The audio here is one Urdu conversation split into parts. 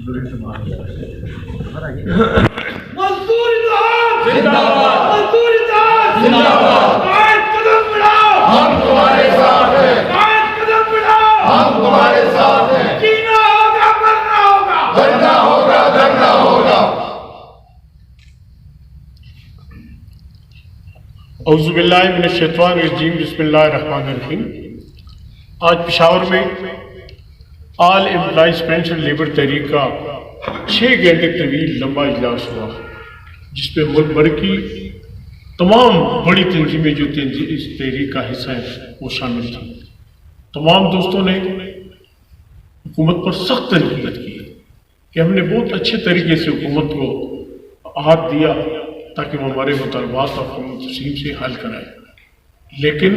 مزدور اتحاد زندہ باد، مزدور اتحاد زندہ باد، قائد قدم بڑھاؤ ہم تمہارے ساتھ ہیں، قائد قدم بڑھاؤ ہم تمہارے ساتھ ہیں، جینا ہوگا مرنا ہوگا، دھرنا ہوگا دھرنا ہوگا۔ اعوذ باللہ من الشیطان الرجیم، بسم اللہ الرحمن الرحیم۔ آج پشاور میں آل امپلائیز پینشن لیبر تحریک کا 6 گھنٹے طویل لمبا اجلاس ہوا، جس میں ملک بھر کی تمام بڑی تنظیمیں جو اس تحریک کا حصہ ہیں وہ شامل تھیں۔ تمام دوستوں نے حکومت پر سخت تنقید کی کہ ہم نے بہت اچھے طریقے سے حکومت کو ہاتھ دیا تاکہ وہ ہمارے مطالبات اور تفصیل سے حل کرائے، لیکن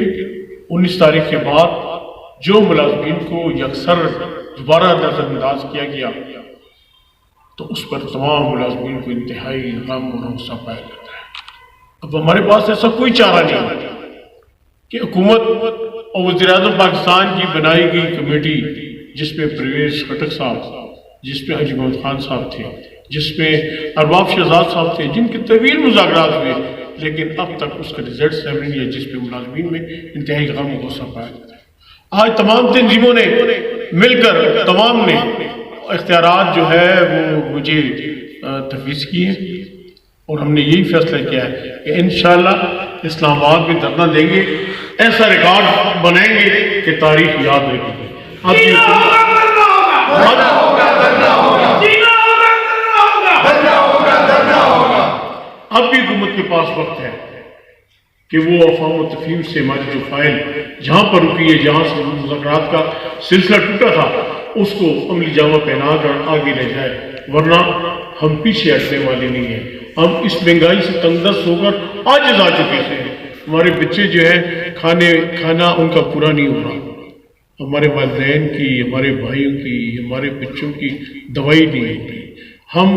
19 تاریخ کے بعد جو ملازمین کو یکسر دوبارہ نظر انداز کیا گیا تو اس پر تمام ملازمین کو انتہائی غم اور غصہ پایا جاتا ہے۔ اب ہمارے پاس ایسا کوئی چارہ نہیں کہ حکومت اور وزیر اعظم پاکستان کی بنائی گئی کمیٹی، جس میں پرویز خٹک صاحب، جس میں حاجی محمد خان صاحب تھے، جس میں ارباب شہزاد صاحب تھے، جن کے طویل مذاکرات ہوئے، لیکن اب تک اس کا رزلٹ سامنے نہیں ہے، جس پہ ملازمین میں انتہائی غم و غصہ پایا جاتا ہے۔ آج تمام تنظیموں نے مل کر تمام نے اختیارات جو ہے وہ مجھے تفویض کیے، اور ہم نے یہی فیصلہ کیا ہے کہ انشاءاللہ اسلام آباد میں دھرنا دیں گے، ایسا ریکارڈ بنائیں گے کہ تاریخ یاد رکھے گی۔ اب بھی حکومت کے پاس وقت ہے کہ وہ افہام و تفہیم سے ہماری جو فائل جہاں پر رکی ہے، جہاں سے مذاکرات کا سلسلہ ٹوٹا تھا، اس کو عملی جامہ پہنا کر آگے لے جائے، ورنہ ہم پیچھے ہٹنے والے نہیں ہیں۔ ہم اس مہنگائی سے تنگ دست ہو کر عاجز آ چکے ہیں۔ ہمارے بچے جو ہیں کھانا ان کا پورا نہیں ہو رہا، ہمارے والدین کی، ہمارے بھائیوں کی، ہمارے بچوں کی دوائی نہیں ہوتی۔ ہم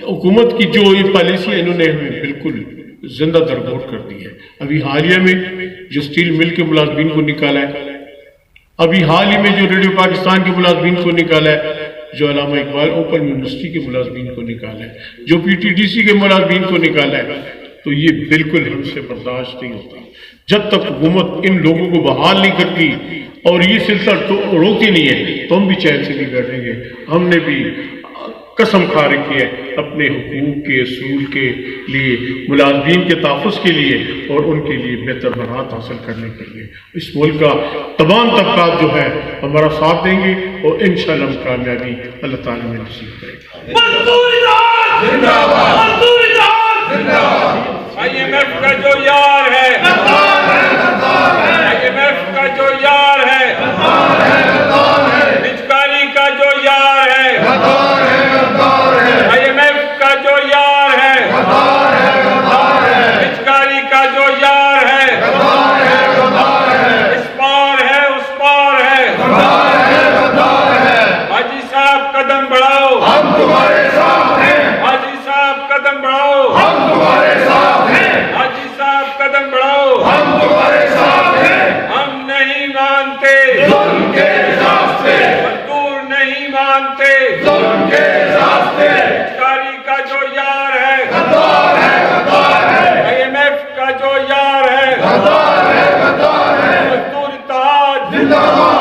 حکومت کی جو یہ پالیسی ہے، انہوں نے ہمیں بالکل زندہ درگور کر دی ہے۔ ابھی حالیہ میں جو اسٹیل مل کے ملازمین کو نکالا ہے، ابھی حال ہی میں جو ریڈیو پاکستان کے ملازمین کو نکالا ہے، جو علامہ اقبال اوپن یونیورسٹی کے ملازمین کو نکالا ہے، جو پی ٹی ڈی سی کے ملازمین کو نکالا ہے، تو یہ بالکل ہم سے برداشت نہیں ہوتا۔ جب تک حکومت ان لوگوں کو بحال نہیں کرتی اور یہ سلسلہ روکتی نہیں ہے تو ہم بھی چین سے نہیں بیٹھیں گے۔ ہم نے بھی قسم کھا رکھی ہے اپنے حقوق کے اصول کے لیے، ملازمین کے تحفظ کے لیے اور ان کے لیے بہتر برات حاصل کرنے کے لیے۔ اس ملک کا تمام طبقات جو ہے ہمارا ساتھ دیں گے اور انشاءاللہ ہم کامیابی اللہ تعالیٰ میں نصیب کرے گا۔ IMF کا جو یار ہے، IMF کا جو یار ہے، بچکاری کا جو یار ہے، IMF کا جو یار ہے، بچکاری کا جو یار ہے، اس پار ہے اس پار ہے۔ حاجی صاحب قدم بڑھاؤ ہم تمہارے ساتھ ہیں، حاجی صاحب قدم بڑھاؤ ہم تمہارے ساتھ ہیں، حاجی صاحب قدم بڑھاؤ ہم تمہارے ساتھ ہیں۔ ہم نہیں مانتے ظلم کے راستے، مزدور نہیں مانتے ظلم کے راستے، بچکاری کا جو یار ہے غدار ہے، غدار ہے، IMF کا جو یار ہے غدار ہے، غدار ہے، مزدور اتحاد زندہ باد۔